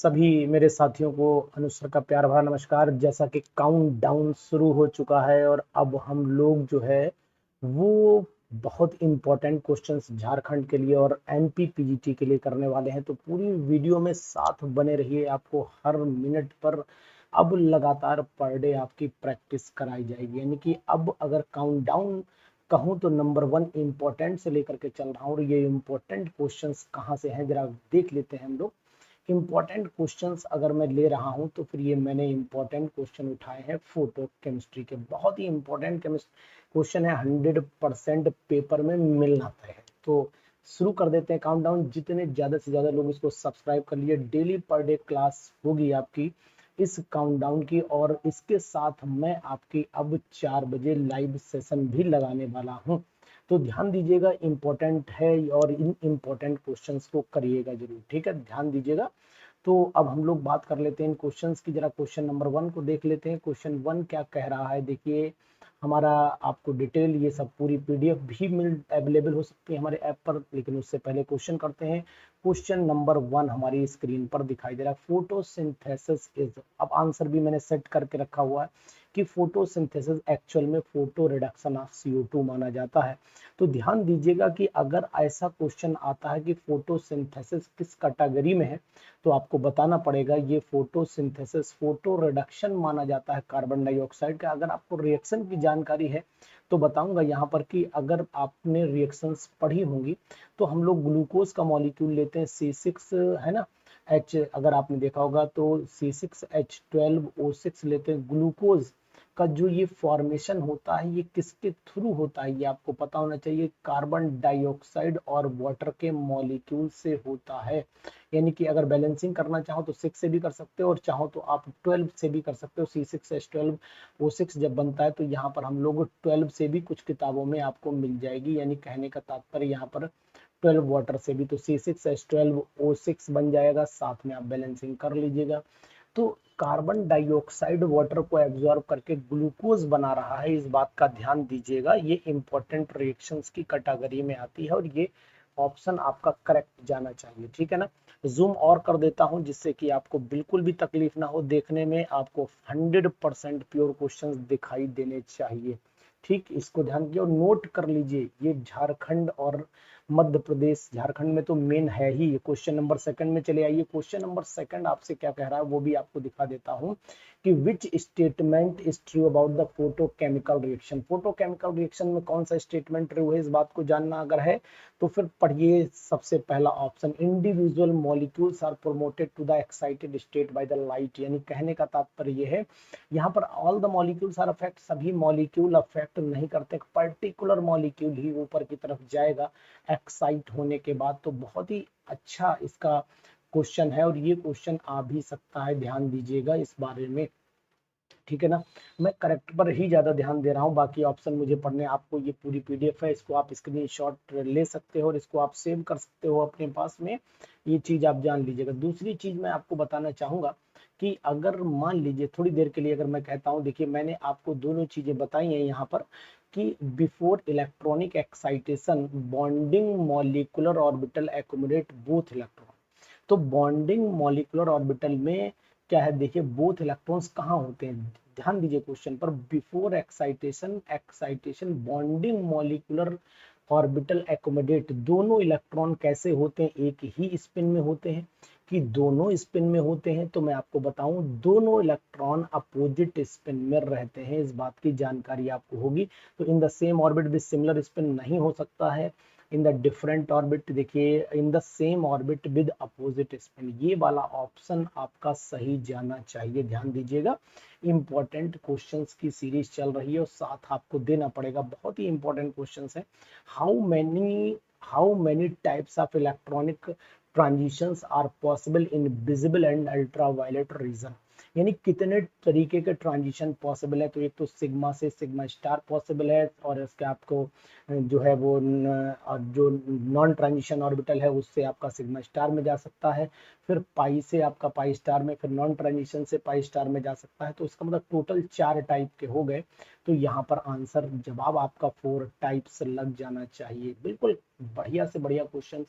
सभी मेरे साथियों को अनुसर का प्यार भरा नमस्कार। जैसा कि काउंट डाउन शुरू हो चुका है और अब हम लोग जो है वो बहुत इंपॉर्टेंट क्वेश्चंस झारखंड के लिए और एमपी पीजीटी के लिए करने वाले हैं। तो पूरी वीडियो में साथ बने रहिए, आपको हर मिनट पर अब लगातार पर डे आपकी प्रैक्टिस कराई जाएगी। यानी कि अब अगर काउंट डाउन कहूँ तो नंबर 1 इम्पोर्टेंट से लेकर के चल रहा हूँ और ये इम्पोर्टेंट क्वेश्चंस कहाँ से हैं जरा देख लेते हैं हम लोग। इम्पॉर्टेंट क्वेश्चंस अगर मैं ले रहा हूं तो फिर ये मैंने इम्पॉर्टेंट क्वेश्चन उठाए हैं फोटो केमिस्ट्री के। बहुत ही इम्पॉर्टेंट क्वेश्चन है, 100% पेपर में मिलना तय है। तो शुरू कर देते हैं काउंटडाउन। जितने ज्यादा से ज्यादा लोग इसको सब्सक्राइब कर लिए, डेली पर डे क्लास होगी आपकी इस काउंटडाउन की, और इसके साथ मैं आपकी अब 4 बजे लाइव सेशन भी लगाने वाला हूं। तो ध्यान दीजिएगा, इंपॉर्टेंट है और इन इंपॉर्टेंट क्वेश्चंस को करिएगा जरूर, ठीक है, ध्यान दीजिएगा। तो अब हम लोग बात कर लेते हैं इन क्वेश्चंस की। जरा क्वेश्चन नंबर 1 को देख लेते हैं। क्वेश्चन 1 क्या कह रहा है, देखिए हमारा आपको डिटेल ये सब पूरी पीडीएफ भी मिल अवेलेबल हो सकती है हमारे ऐप पर, लेकिन उससे पहले क्वेश्चन करते हैं। क्वेश्चन नंबर 1 हमारी स्क्रीन पर दिखाई दे रहा है, फोटोसिंथेसिस इज। अब आंसर भी मैंने सेट करके रखा हुआ है कि फोटोसिंथेसिस एक्चुअल में फोटो रिडक्शन ऑफ CO2 माना जाता है। तो ध्यान दीजिएगा कि अगर ऐसा क्वेश्चन आता है कि फोटोसिंथेसिस किस कैटेगरी में है, तो आपको बताना पड़ेगा ये फोटोसिंथेसिस फोटो रिडक्शन माना जाता है कार्बन डाइऑक्साइड का। अगर आपको रिएक्शन की जानकारी है तो बताऊंगा यहाँ पर कि अगर आपने रिएक्शंस पढ़ी होंगी तो हम लोग ग्लूकोज का मॉलिक्यूल लेते हैं C6, है ना, H, अगर आपने देखा होगा तो C6H12O6 लेते हैं। ग्लूकोज का जो ये फॉर्मेशन होता है ये किसके थ्रू होता है, ये आपको पता होना चाहिए। कार्बन डाइऑक्साइड और वाटर के मॉलिक्यूल से होता है। यानी कि अगर बैलेंसिंग करना चाहो तो 6 से भी कर सकते हो और चाहो तो आप 12 से भी कर सकते हो। C6H12O6 जब बनता है तो यहाँ पर हम लोग 12 से भी कुछ किताबों में आपको मिल जाएगी। यानी कहने का तात्पर्य यहाँ पर 12 वाटर से भी, तो C6H12O6 बन जाएगा। साथ में आप बैलेंसिंग कर लीजिएगा। तो कार्बन डाइऑक्साइड वाटर को एब्जॉर्ब करके ग्लूकोज बना रहा है, इस बात का ध्यान दीजिएगा। ये इंपॉर्टेंट रिएक्शंस की कैटेगरी में आती है और ये ऑप्शन आपका करेक्ट जाना चाहिए, ठीक है ना। जूम और कर देता हूं जिससे कि आपको बिल्कुल भी तकलीफ ना हो, देखने में आपको 100% प्योर क्वेश्चंस दिखाई देने चाहिए। ठीक, इसको ध्यान दिए और नोट कर लीजिए। ये झारखंड और मध्य प्रदेश, झारखंड में तो मेन है ही। क्वेश्चन नंबर 2 में चले आइए। क्वेश्चन नंबर 2 आपसे क्या कह रहा है वो भी आपको दिखा देता हूं कि which statement is true about the photochemical reaction. Photochemical reaction में कौन सा स्टेटमेंट ट्रू है, इस बात को जानना अगर है तो फिर पढ़िए सबसे पहला option, individual molecules are promoted to the excited state by the light. यानी कहने का तात्पर्य यह है यहाँ पर all the molecules are affect, सभी मॉलिक्यूल अफेक्ट नहीं करते, पर्टिकुलर मॉलिक्यूल ही ऊपर की तरफ जाएगा एक्साइट होने के बाद। तो बहुत ही अच्छा इसका क्वेश्चन है और ये क्वेश्चन आ भी सकता है, ध्यान दीजिएगा इस बारे में, ठीक है ना। मैं करेक्ट पर ही ज्यादा ध्यान दे रहा हूँ, बाकी ऑप्शन मुझे पढ़ने। आपको ये पूरी पीडीएफ है, इसको आप स्क्रीनशॉट ले सकते हो और इसको आप सेव कर सकते हो अपने पास में। ये चीज आप जान लीजिएगा। दूसरी चीज मैं आपको बताना चाहूंगा कि अगर मान लीजिए थोड़ी देर के लिए अगर मैं कहता हूँ, देखिए मैंने आपको दोनों चीजें बताई हैं यहाँ पर कि before electronic excitation bonding molecular orbital accommodate both electron. तो बॉन्डिंग मॉलिक्यूलर ऑर्बिटल में क्या है, देखिए बोथ इलेक्ट्रॉन्स कहाँ होते हैं, ध्यान दीजिए क्वेश्चन पर। Before excitation, excitation bonding molecular orbital accommodate, दोनों इलेक्ट्रॉन कैसे होते हैं, एक ही स्पिन में होते हैं कि दोनों स्पिन में होते हैं। तो मैं आपको बताऊं, दोनों इलेक्ट्रॉन अपोजिट स्पिन में रहते हैं, इस बात की जानकारी आपको होगी। तो in the same orbit with similar spin नहीं हो सकता है, इन द डिफरेंट ऑर्बिट, देखिए in the same orbit with opposite spin, ये वाला ऑप्शन आपका सही जाना चाहिए, ध्यान दीजिएगा। इंपॉर्टेंट क्वेश्चंस की सीरीज चल रही है और साथ आपको देना पड़ेगा, बहुत ही इंपॉर्टेंट क्वेश्चंस है। How many types of electronic transitions are possible in visible and ultraviolet region. यानी कितने तरीके के ट्रांजिशन पॉसिबल है, तो एक तो सिग्मा से सिग्मा स्टार पॉसिबल है, और इसके आपको जो है वो जो नॉन ट्रांजिशन ऑर्बिटल है उससे आपका सिग्मा स्टार में जा सकता है, फिर पाई से आपका पाई स्टार में, फिर नॉन ट्रांजिशन से पाई स्टार में जा सकता है। तो इसका मतलब टोटल 4 टाइप के हो गए। तो यहाँ पर आंसर जवाब आपका 4 टाइप्स लग जाना चाहिए, बिल्कुल बढ़िया से बढ़िया क्वेश्चन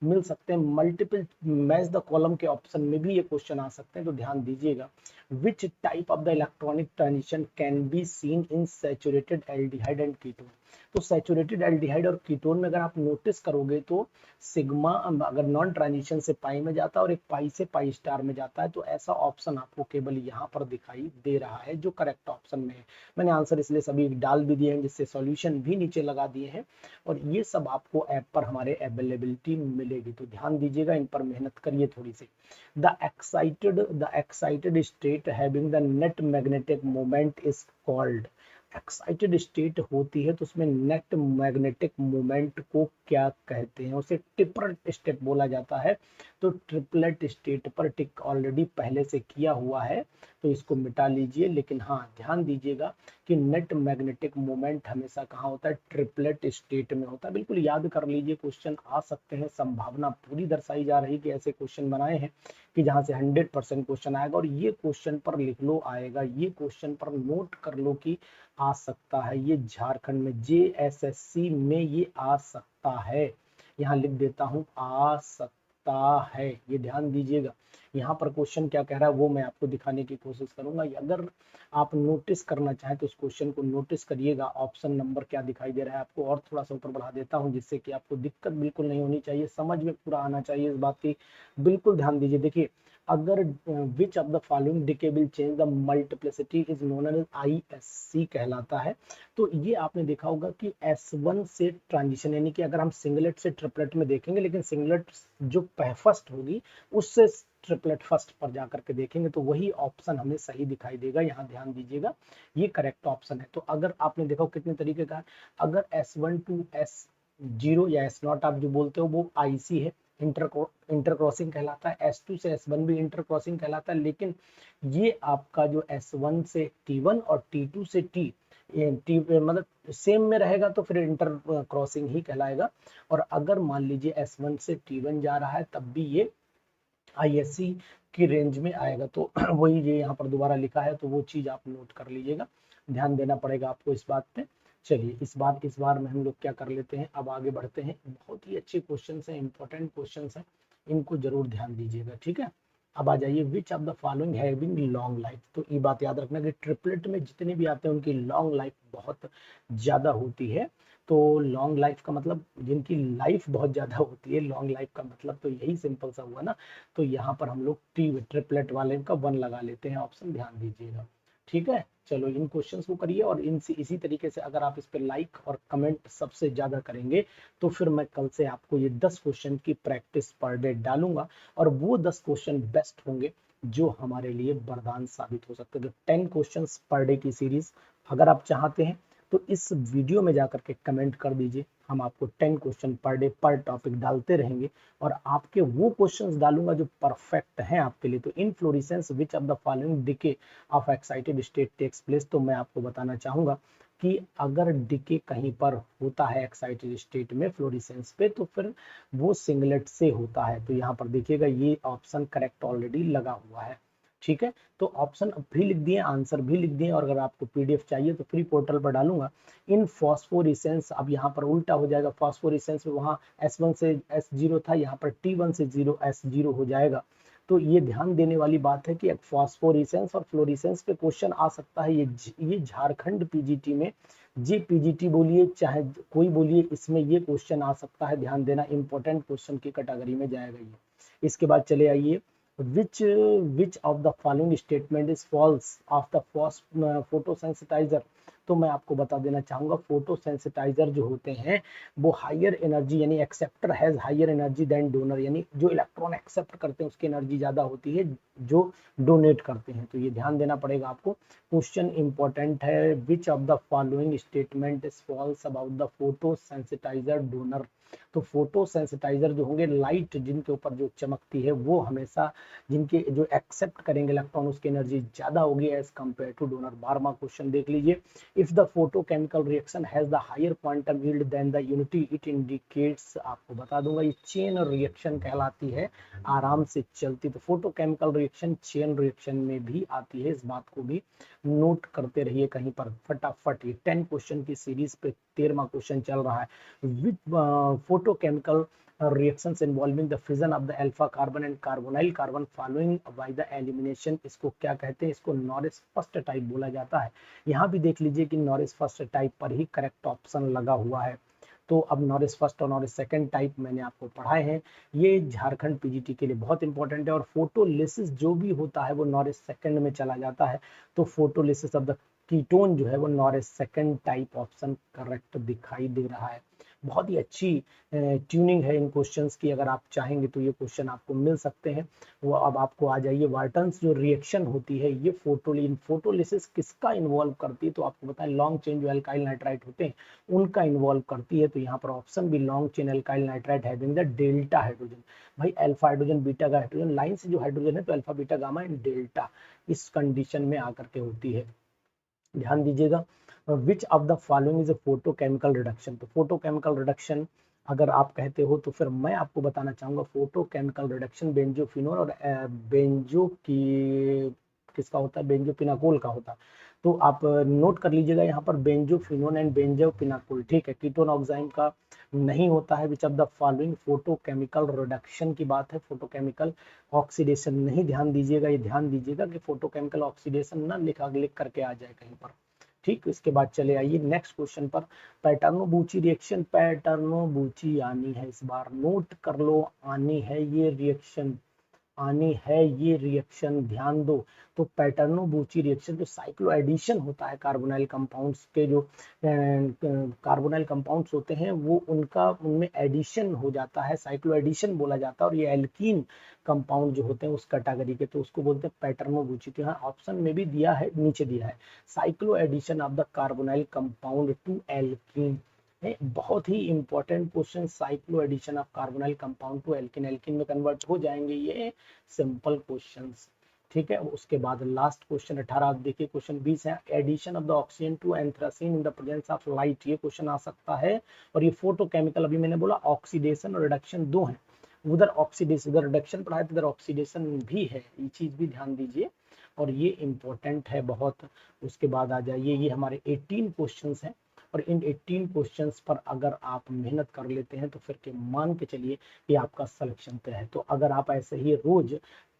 मिल सकते हैं। मल्टीपल मैच द कॉलम के ऑप्शन में भी ये क्वेश्चन आ सकते हैं, तो ध्यान दीजिएगा। Which type of the electronic transition can be seen in saturated aldehyde and ketone. तो सैचुरेटेड एल्डिहाइड और कीटोन में अगर आप नोटिस करोगे तो सिग्मा अगर नॉन ट्रांजिशन से पाई में जाता है और एक पाई से पाई स्टार में जाता है, तो ऐसा ऑप्शन आपको केवल यहाँ पर दिखाई दे रहा है जो करेक्ट ऑप्शन में है। मैंने आंसर इसलिए सभी डाल भी दिए हैं, जिससे सॉल्यूशन भी नीचे लगा दिए हैं, और ये सब आपको ऐप पर हमारे अवेलेबिलिटी मिलेगी, तो ध्यान दीजिएगा, इन पर मेहनत करिए थोड़ी सी। The excited state having the net magnetic moment is called. Excited state होती है तो उसमें नेट मैग्नेटिक मोमेंट को क्या कहते हैं? उसे ट्रिपलेट स्टेट बोला जाता है। तो ट्रिपलेट स्टेट पर टिक ऑलरेडी पहले से किया हुआ है, तो इसको मिटा लीजिए। लेकिन हाँ, ध्यान दीजिएगा कि नेट मैग्नेटिक मोमेंट हमेशा कहाँ होता है? ट्रिपलेट स्टेट में होता है। बिल्कुल याद कर लीजिए, क्वेश्चन आ सकते हैं, संभावना पूरी दर्शाई जा रही है कि ऐसे क्वेश्चन बनाए हैं कि जहां से 100% क्वेश्चन आएगा। और ये क्वेश्चन पर लिख लो आएगा, ये क्वेश्चन पर नोट कर लो कि आ सकता है, ये झारखंड में JSSC में ये आ सकता है। यहाँ लिख देता हूँ, आ सकता है, ये ध्यान दीजिएगा। यहाँ पर क्वेश्चन क्या कह रहा है वो मैं आपको दिखाने की कोशिश करूंगा। अगर आप नोटिस करना चाहें तो इस क्वेश्चन को नोटिस करिएगा। ऑप्शन नंबर क्या दिखाई दे रहा है आपको, और थोड़ा सा ऊपर बढ़ा देता हूँ जिससे कि आपको दिक्कत बिल्कुल नहीं होनी चाहिए, समझ में पूरा आना चाहिए इस बात की। बिल्कुल ध्यान दीजिए। देखिए, अगर which of the following decay will change the multiplicity is known as ISC कहलाता है। तो ये आपने देखा होगा कि S1 से ट्रांजिशन, यानी कि अगर हम सिंगलेट से ट्रिपलेट में देखेंगे, लेकिन सिंगलेट जो फर्स्ट होगी उससे ट्रिपलेट फर्स्ट पर जाकर के देखेंगे, तो वही ऑप्शन हमें सही दिखाई देगा। यहाँ ध्यान दीजिएगा, ये करेक्ट ऑप्शन है। तो अगर आपने देखा कितने तरीके का, अगर S1 टू S0 या S0 आप जो बोलते हो वो IC है, इंटर क्रॉसिंग कहलाता है। S2 से S1 भी इंटर क्रॉसिंग कहलाता है। लेकिन ये आपका जो S1 से T1 और T2 से T मतलब सेम में रहेगा तो फिर इंटर क्रॉसिंग ही कहलाएगा। और अगर मान लीजिए S1 से T1 जा रहा है तब भी ये ISC की रेंज में आएगा। तो वही ये यहाँ पर दोबारा लिखा है, तो वो चीज आप नोट कर लीजिएगा, ध्यान देना पड़ेगा आपको इस बात पे। चलिए, इस बार में हम लोग क्या कर लेते हैं, अब आगे बढ़ते हैं। बहुत ही अच्छे क्वेश्चन हैं, इंपॉर्टेंट क्वेश्चन हैं, इनको जरूर ध्यान दीजिएगा, ठीक है। अब आ जाइए, विच of the following having long life. तो ये बात याद रखना कि ट्रिपलेट में जितने भी आते हैं उनकी लॉन्ग लाइफ बहुत ज्यादा होती है। तो लॉन्ग लाइफ का मतलब जिनकी लाइफ बहुत ज्यादा होती है, लॉन्ग लाइफ का मतलब तो यही सिंपल सा हुआ ना। तो यहाँ पर हम लोग ट्रिपलेट वाले का 1 लगा लेते हैं ऑप्शन, ध्यान दीजिएगा, ठीक है। चलो, इन क्वेश्चंस को करिए, और इनसे इसी तरीके से अगर आप इस पे लाइक और कमेंट सबसे ज्यादा करेंगे तो फिर मैं कल से आपको ये 10 क्वेश्चन की प्रैक्टिस पर डे डालूंगा, और वो 10 क्वेश्चन बेस्ट होंगे जो हमारे लिए वरदान साबित हो सकते हैं। तो 10 क्वेश्चंस पर डे की सीरीज अगर आप चाहते हैं तो इस वीडियो में जाकर के कमेंट कर दीजिए, हम आपको 10 क्वेश्चन पर डे पर टॉपिक डालते रहेंगे, और आपके वो क्वेश्चंस डालूंगा जो परफेक्ट हैं आपके लिए। तो in fluorescence which of the following decay of excited state takes place, तो मैं आपको बताना चाहूंगा कि अगर डिके कहीं पर होता है एक्साइटेड स्टेट में फ्लोरेसेंस पे, तो फिर वो सिंगलेट से होता है। तो यहाँ पर देखिएगा, ये ऑप्शन करेक्ट ऑलरेडी लगा हुआ है, ठीक है। तो ऑप्शन भी लिख दिए, आंसर भी लिख दिए, और अगर आपको PDF चाहिए तो फ्री पोर्टल पर डालूंगा। इन फॉस्फोरेसेंस, अब यहाँ पर उल्टा हो जाएगा, फॉस्फोरेसेंस में वहाँ S1 से S0 था, यहाँ पर T1 से S0 हो जाएगा। तो ये ध्यान देने वाली बात है कि फॉस्फोरेसेंस और फ्लोरेसेंस पे क्वेश्चन आ सकता है। ये झारखंड PGT में, जी PGT बोलिए चाहे कोई बोलिए, इसमें ये क्वेश्चन आ सकता है, ध्यान देना, इंपॉर्टेंट क्वेश्चन की कैटेगरी में जाएगा ये। इसके बाद चले आइए, which of the following statement is false of the photosensitizer। तो मैं आपको बता देना चाहूंगा, फोटोसेंसिटाइजर जो होते हैं वो हायर एनर्जी, यानी acceptor has higher energy than donor, यानी जो इलेक्ट्रॉन एक्सेप्ट करते हैं उसकी एनर्जी ज्यादा होती है जो डोनेट करते हैं। तो ये ध्यान देना पड़ेगा आपको। क्वेश्चन इंपॉर्टेंट है, which of the following statement is false about the photosensitizer donor. तो फोटो सेंसिटाइजर जो होंगे, लाइट जिनके ऊपर जो चमकती है वो हमेशा, जिनके जो एक्सेप्ट करेंगे इलेक्ट्रॉन उसकी एनर्जी ज्यादा होगी एज कंपेयर टू डोनर। 12वां क्वेश्चन देख लीजिए, if the photochemical reaction has the higher quantum yield then the unity it indicates. आपको बता दूंगा ये चेन रिएक्शन कहलाती है, आराम से चलती। तो फोटोकेमिकल रिएक्शन चेन रिएक्शन में भी आती है, इस बात को भी नोट करते रहिए कहीं पर फटाफट। ये 10 क्वेश्चन की सीरीज पे 13वां क्वेश्चन चल रहा है। विच photochemical reactions involving the fission of the alpha carbon and carbonyl carbon following by the elimination, इसको क्या कहते हैं? इसको नॉरिस फर्स्ट टाइप बोला जाता है। यहाँ भी देख लीजिए कि नॉरिस फर्स्ट टाइप पर ही करेक्ट ऑप्शन लगा हुआ है। तो अब नॉरिस फर्स्ट और नॉरिस सेकंड टाइप मैंने आपको पढ़ाए हैं, ये झारखंड पीजीटी के लिए बहुत इंपॉर्टेंट है। और फोटोलिसिस जो भी होता है वो नॉरिस सेकंड में चला जाता है, तो फोटोलिसिस ऑफ द कीटोन जो है वो Norris second type option correct दिखाई दे रहा है। बहुत ही अच्छी ट्यूनिंग है इन क्वेश्चंस की, अगर आप चाहेंगे तो ये क्वेश्चन आपको मिल सकते हैं। वो अब आपको आ जाइए, वार्टन्स जो रिएक्शन होती है ये फोटोलिसिस किसका इन्वॉल्व करती है? तो आपको पता है लॉन्ग चेन जो अल्काइल नाइट्राइट होते हैं उनका इन्वॉल्व करती है। तो यहाँ पर ऑप्शन भी long chain alkyl nitrite having the delta hydrogen. भाई अल्फा हाइड्रोजन बीटा का हाइड्रोजन लाइन से जो हाइड्रोजन है तो alpha beta gamma and delta इस कंडीशन में आकर के होती है। ध्यान दीजिएगा, विच of the following is a photochemical reduction. तो फोटोकेमिकल रिडक्शन अगर आप कहते हो तो फिर मैं आपको बताना चाहूंगा फोटोकेमिकल रिडक्शन बेंजोफिनोल और बेंजो की किसका होता है? बेंजोपिनाकोल का होता है। तो आप नोट कर लीजिएगा यहाँ पर बेंजोफिनोल एंड बेंजोपिनाकोल, ठीक है। कीटोन ऑक्साइड का नहीं होता है। Which of the following photochemical reduction की बात है, फोटोकेमिकल ऑक्सीडेशन नहीं। ध्यान दीजिएगा, ये ध्यान दीजिएगा कि फोटोकेमिकल ऑक्सीडेशन ना लिख करके आ जाए कहीं पर, ठीक। इसके बाद चले आइए नेक्स्ट क्वेश्चन पर। पैटर्नो-बूची रिएक्शन, पैटर्नो-बूची आनी है इस बार, नोट कर लो, आनी है ये रिएक्शन, आनी है ये रिएक्शन, ध्यान दो। तो पैटर्नो-बूची रिएक्शन जो साइक्लो एडिशन होता है कार्बोनाइल कंपाउंड्स के, जो कार्बोनाइल कंपाउंड्स होते हैं वो उनका उनमें एडिशन हो जाता है, साइक्लो एडिशन बोला जाता है। और ये एल्कीन कंपाउंड जो होते हैं उस कैटेगरी के, तो उसको बोलते हैं पैटर्नो-बूची। तो यहाँ ऑप्शन में भी दिया है, नीचे दिया है cycloaddition of the carbonyl compound to alkene. बहुत ही important question, cycloaddition of carbonyl compound to alkene, alkene में कन्वर्ट हो जाएंगे ये सिंपल क्वेश्चंस, ठीक है। उसके बाद लास्ट क्वेश्चन 18 आप देखिए, क्वेश्चन 20 है addition of the oxygen to anthracene in the presence of light. ये क्वेश्चन आ सकता है। और ये फोटोकेमिकल, अभी मैंने बोला ऑक्सीडेशन और रिडक्शन दो है, उधर ऑक्सीडेशन, उधर रिडक्शन पढ़ा है तो इधर ऑक्सीडेशन भी है, ये चीज भी ध्यान दीजिए और ये इंपॉर्टेंट है बहुत। उसके बाद आ जाइए, ये हमारे 18 क्वेश्चंस हैं और इन 18 क्वेश्चंस पर अगर आप मेहनत कर लेते हैं तो फिर के मान के चलिए कि आपका सिलेक्शन तय है। तो अगर आप ऐसे ही रोज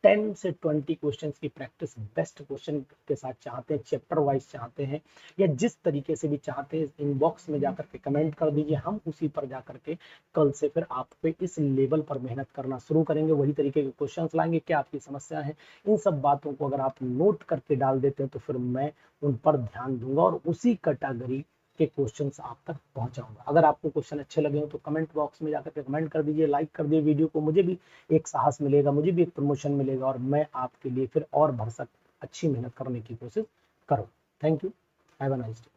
10 से 20 क्वेश्चंस की प्रैक्टिस बेस्ट क्वेश्चन के साथ चाहते हैं, चैप्टर वाइज चाहते हैं या जिस तरीके से भी चाहते हैं, इनबॉक्स में जाकर के कमेंट कर दीजिए, हम उसी पर जाकर के कल से फिर आप पे इस लेवल पर मेहनत करना शुरू करेंगे, वही तरीके के क्वेश्चंस लाएंगे। क्या आपकी समस्या है, इन सब बातों को अगर आप नोट करके डाल देते हैं तो फिर मैं उन पर ध्यान दूंगा और उसी कैटेगरी के क्वेश्चंस आप तक पहुंचाऊंगा। अगर आपको क्वेश्चन अच्छे लगे हो तो कमेंट बॉक्स में जाकर के कमेंट कर दीजिए, लाइक कर दीजिए वीडियो को, मुझे भी एक साहस मिलेगा, मुझे भी एक प्रमोशन मिलेगा और मैं आपके लिए फिर और भरसक अच्छी मेहनत करने की कोशिश करूँ। Thank you, have a nice day.